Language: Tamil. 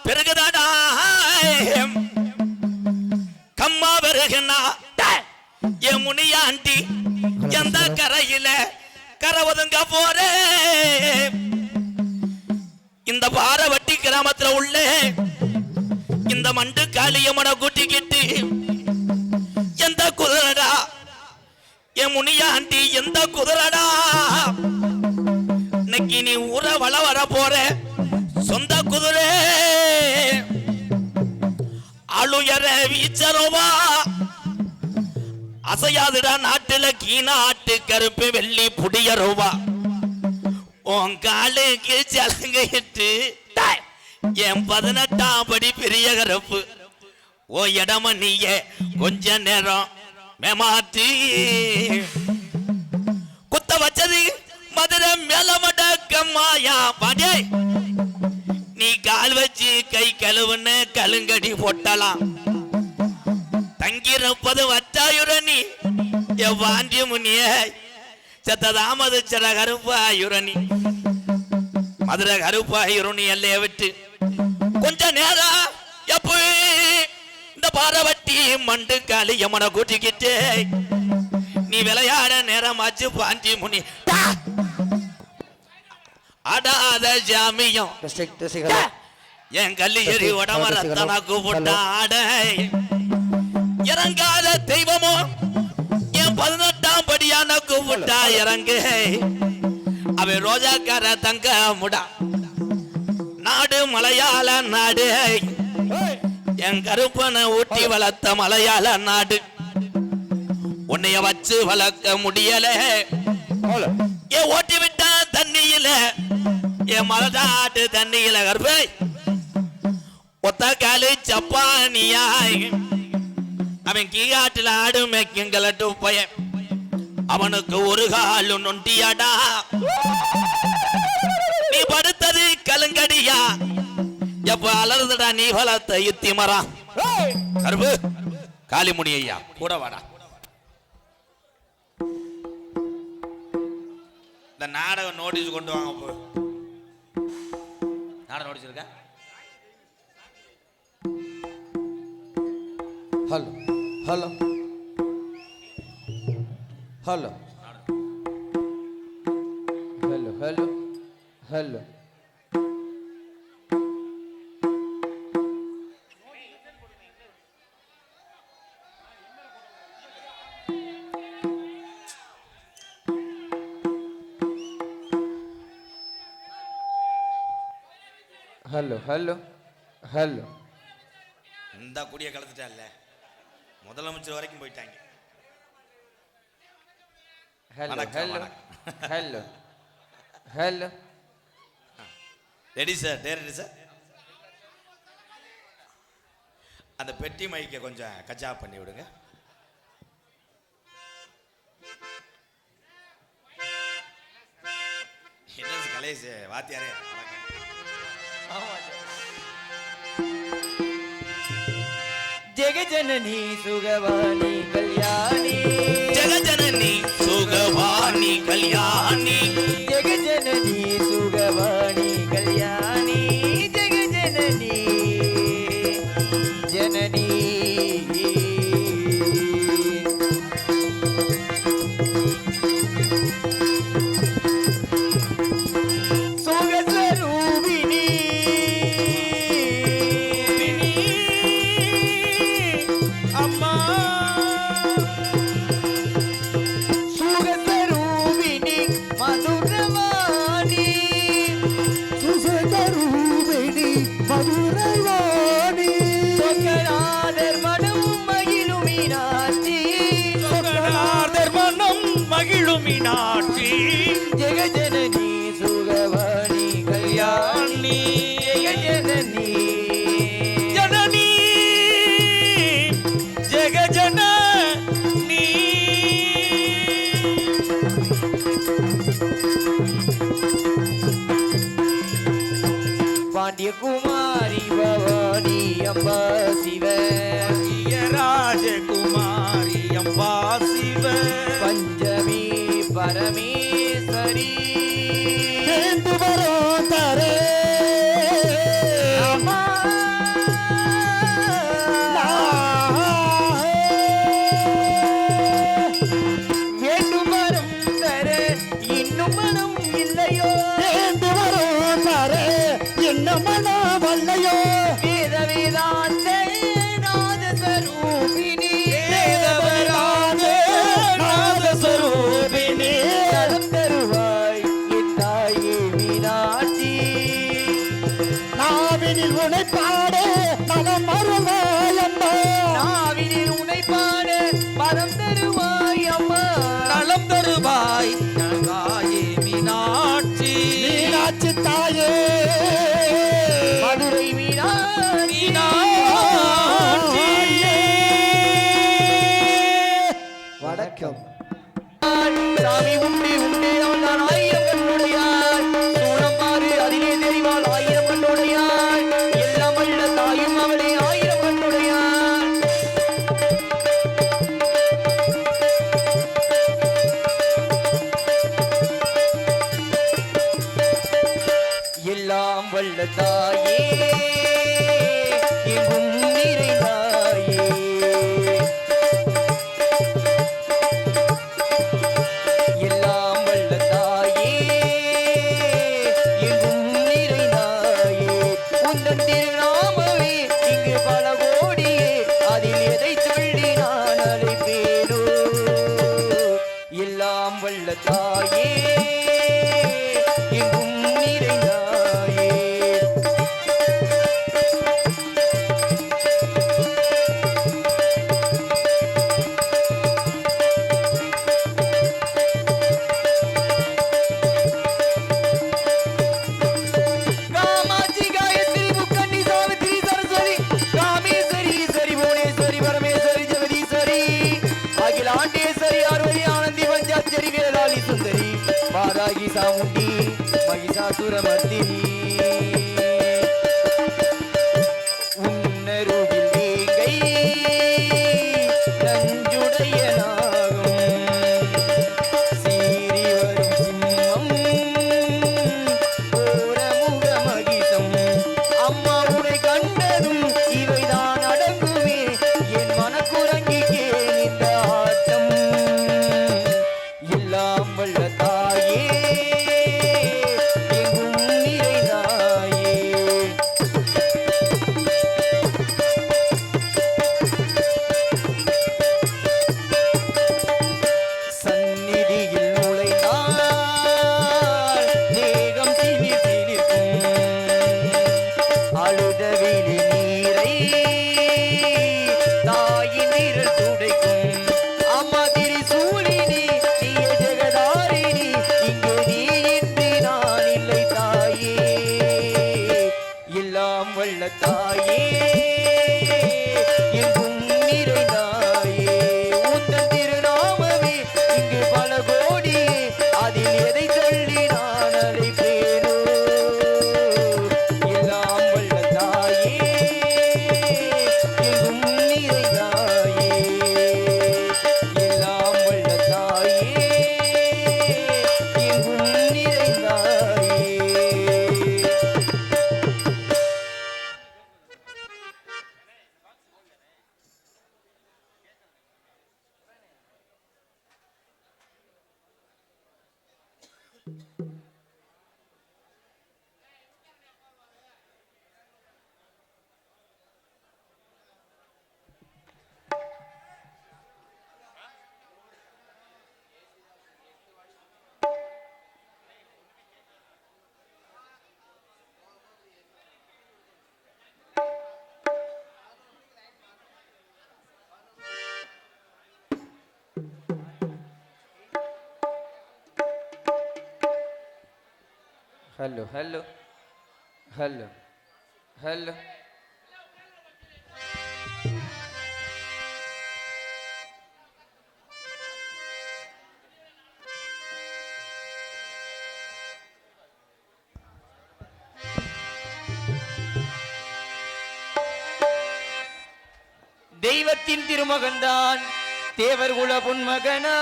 பிறகுதாடா கம்மா பிறகுனா என் முனியாண்டி எந்த கரையில கரை ஒதுங்க போற இந்த பாரவட்டி கிராமத்துல உள்ள இந்த மண்டு காளியம்மனை கூட்டிக்கிட்டு எந்த குதிரடா என் முனியாண்டி எந்த குதிரடா இன்னைக்கு நீ ஊர வர போற சொந்த குதிரை அழுயர வீச்சரோவா அசையாதுடா நாட்டுல கீனா ஆட்டு கருப்பு வெள்ளி புடியரோவா உன் காலுக்கு சலங்கையிட்டு என் 18ஆம் படி பெரிய கருப்பு ஓ இடம நீய கொஞ்ச நேரம் மேமாத்தி குத்த வச்சது மதுரை மேலமடக்கம்மாயா பாடே நீ கால் வச்சு கை கழுவுன்னு கலுங்கடி போட்டலாம் தங்கியிருப்பது வட்டாயுரணி என் வாண்டி முனிய செத்ததாமது சில கருப்பாயுரணி மதுரை கருப்பாயுரணி எல்லைய விட்டு கொஞ்ச நேரம் எப்ப இந்த பாரவட்டி மண்டு காலி யமனை கூட்டிக்கிட்டு நீ விளையாட நேரமாச்சு பாண்டி முனி ஆடாத ஜாமியம் என் கல்லியறி உடம ரத்தனா கூப்பிட்டா ஆட இறங்காத தெய்வமோ என் 18ஆம் படியான கூப்பிட்டா இறங்கு அவன் ரோஜாக்கார தங்க முடா நாடு மலையாள நாடு என் கருப்பனை ஊட்டி வளர்த்த மலையாள நாடு உன்னைய வச்சு வளர்க்க முடியல ஏன் ஓட்டி விட்டா தண்ணியில என் மலதாட்டு தண்ணியில கருப்பை ஒத்த காலு சப்பானியாய் அவன் கீழாட்டுல ஆடு மேய்க்குங்களட்டு பையன் அவனுக்கு ஒரு காலு நொண்டியாடா நீ படுத்தது கலுங்கடியா எப்ப அலறுதடா நீ வளர்த்த யுத்தி மரம் கருப்பு காளிமுனி ஐயா கூட வாடா இந்த நாடக நோட்டீஸ் கொண்டு வாங்க போ நாடக நோட்டீஸ் இருக்கா hello hello hello hello hello hello hello hello hello இந்த குடிய கலந்துட்டால முதலமைச்சர் வரைக்கும் போயிட்டாங்க hello hello hello hello ready sir ready sir அந்த பெட்டி மைக்கை கொஞ்சம் கச்சா பண்ணி விடுங்க என்ன கலேஷ் வாத்தியாரே ஜெகஜனனி சுகவாணி கல்யாணி ஜெகஜனனி சுகவாணி கல்யாணி ஜெகஜனனி சுகவாணி கல்யாணி ஜெகஜனனி ஜனனி சுகஸ்வரூபிணி அம்மா சுகஸ்வரூபிணி மதுரவாணி சுகஸ்வரூபிணி மதுரவாணி சொக்கநாதர் மனம் மகிழும் மீனாட்சி சொக்கநாதர் மனம் மகிழும் மீனாட்சி ஜெகஜனனி சுகவாணி கல்யாணி ஜெகஜனனி ஜனனி ஜெகஜனனி பாண்டியகுமாரி பவானி அம்பா சிவ ராஜகுமாரி அம்பா சிவ பஞ்சமி பரமேஸ்வரி தரே அம்மா ரமண வல்லையோ வேத வேதாந்தே நாத ஸ்வரூபிணி வேதவராதே நாத ஸ்வரூபிணி நலம் தருவாய் என் தாயே மீனாட்சி நாவினில் உனை பாட நலம் அருவாய் அம்மா நாவினில் உனை பாட பரம் தருவாய் அம்மா நலம் தருவாய் தாயே மீனாட்சி மீனாட்சி தாயே மதுரை மீனாட்சி வணக்கம் சாமி உண்டு உண்டு அவன் ஆயிரம் கண்ணுடையார் சூழம் பாரு அதிலே தெரிவாள் ஆயிரம் கண்ணுடையார் எல்லாம் வல்ல தாயும் அவளே ஆயிரம் கண்ணுடையார் எல்லாம் வல்ல தாயே எங்கும் நிறைந்தாயே எல்லாம் வல்ல தாயே எங்கும் நிறைந்தாயே உந்தன் திருநாமமே இங்கு பல கோடியே அதில் எதை சொல்லி நான் அழைப்பேனோ எல்லாம் வல்ல தாயே எங்கும் நிறைந்தாயே காமாட்சி காயத்ரி முக்கண்ணி சாவித்ரி சரஸ்வதி காமேஸ்வரி ஈஸ்வரி புவனேஸ்வரி பரமேஸ்வரி ஜெகதீஸ்வரி அகிலாண்டேஸ்வரி ஆர்வதி ஆனந்தி பஞ்சாட்சரி வேலாளி சுந்தரி வாராகி சாமுண்டி மகிஷாசுரமர்த்தினி உன்னருகில் வேங்கை நஞ்சுடைய நாகம் சீறி வரும் சிம்மம் கோரமுக மகிஷம் அம்மா உனை கண்டதும் இவைதான் அடங்குமே என் மனக்குரங்கிக்கே இந்த ஆட்டம் எல்லாம் வல்ல தாயே எங்கும் நிறைந்தாயே சந்நிதியில் நுழைந்தால் தேகம் சிலிர் சிலிர்க்கும் அழுதவிழி நீரை தாயின் நிழல் துடைக்கும் அம்மா திரிசூலினி நீய ஜெகதாரிணி இங்கே நீ இன்றி நான் இல்லை தாயே எல்லாம் வல்ல தாயே எங்கும் நிறைந்தாயே உந்தன் திருநாமமே இங்கு பல கோடியே அதில் எதை சொல்லி நான் அழைப்பேனோ எல்லாம் வல்ல தாயே எங்கும் நிறைந்தாயே எல்லாம் வல்ல தாயே எங்கும் நிறைந்தாயே हेलो हेलो हेलो हेलो தெய்வத்தின் திருமகன்தான் தேவர் குல பொன்மகனா